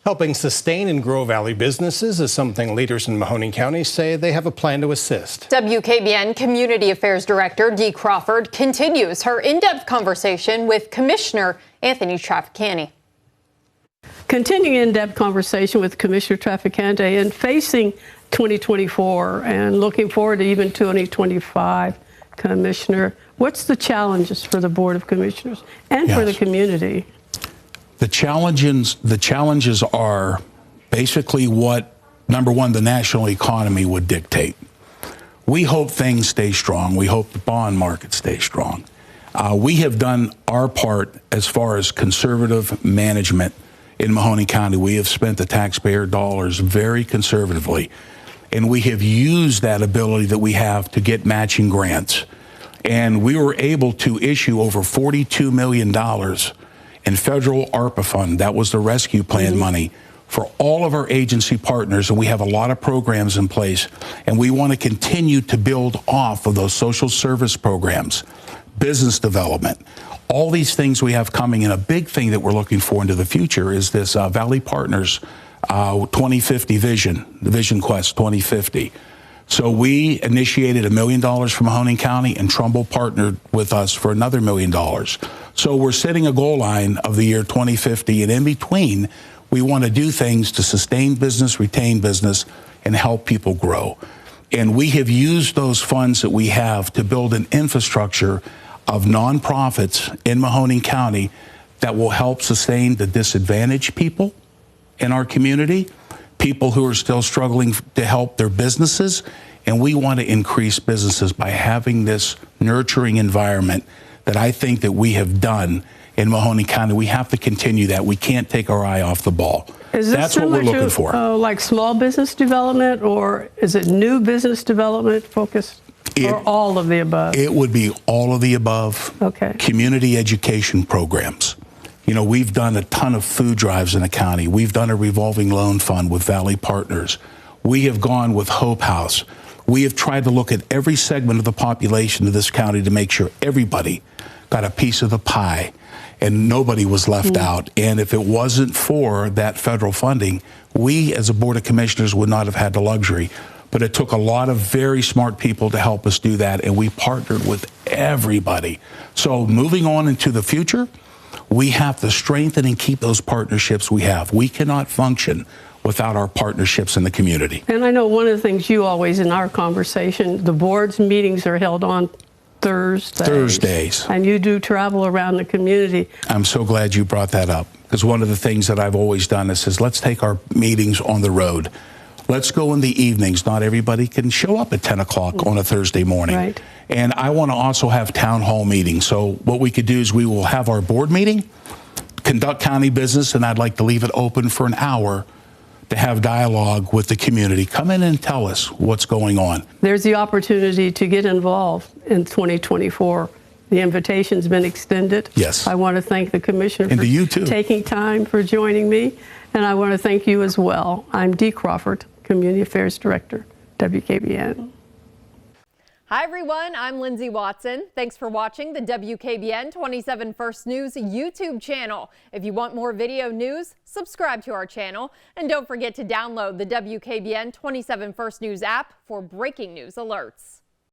Helping sustain and grow Valley businesses is something leaders in Mahoning County say they have a plan to assist. WKBN Community Affairs Director Dee Crawford continues her in-depth conversation with Commissioner Anthony Traficanti. Continuing in-depth conversation with Commissioner Traficanti and facing 2024 and looking forward to even 2025, Commissioner, what's the challenges for the Board of Commissioners and for the community? The challenges are basically what, number one, the national economy would dictate. We hope things stay strong. We hope the bond market stays strong. We have done our part as far as conservative management in Mahoning County. We have spent the taxpayer dollars very conservatively, and we have used that ability that we have to get matching grants. And we were able to issue over $42 million in federal ARPA fund, that was the rescue plan money, for all of our agency partners, and we have a lot of programs in place, and we want to continue to build off of those social service programs, business development, all these things we have coming. And a big thing that we're looking for into the future is this Valley Partners 2050 vision, the Vision Quest 2050. So we initiated $1 million from Mahoning County, and Trumbull partnered with us for another $1 million. So we're setting a goal line of the year 2050, and in between, we want to do things to sustain business, retain business, and help people grow. And we have used those funds that we have to build an infrastructure of nonprofits in Mahoning County that will help sustain the disadvantaged people in our community, people who are still struggling to help their businesses. And we want to increase businesses by having this nurturing environment that I think that we have done in Mahoning County. We have to continue that. We can't take our eye off the ball. That's what we're looking for. Like small business development, or is it new business development focused, or all of the above? It would be all of the above. Okay. Community education programs. You know, we've done a ton of food drives in the county. We've done a revolving loan fund with Valley Partners. We have gone with Hope House. We have tried to look at every segment of the population of this county to make sure everybody got a piece of the pie and nobody was left out. And if it wasn't for that federal funding, we as a Board of Commissioners would not have had the luxury. But it took a lot of very smart people to help us do that, and we partnered with everybody. So moving on into the future, we have to strengthen and keep those partnerships we have. We cannot function without our partnerships in the community. And I know one of the things you always, in our conversation, the board's meetings are held on Thursdays. And you do travel around the community. I'm so glad you brought that up, because one of the things that I've always done is let's take our meetings on the road. Let's go in the evenings. Not everybody can show up at 10 o'clock on a Thursday morning. Right. And I want to also have town hall meetings. So what we could do is we will have our board meeting, conduct county business, and I'd like to leave it open for an hour to have dialogue with the community. Come in and tell us what's going on. There's the opportunity to get involved in 2024. The invitation's been extended. Yes. I want to thank the Commissioner for taking time for joining me, and I want to thank you as well. I'm Dee Crawford, Community Affairs Director, WKBN. Hi everyone, I'm Lindsay Watson. Thanks for watching the WKBN 27 First News YouTube channel. If you want more video news, subscribe to our channel, and don't forget to download the WKBN 27 First News app for breaking news alerts.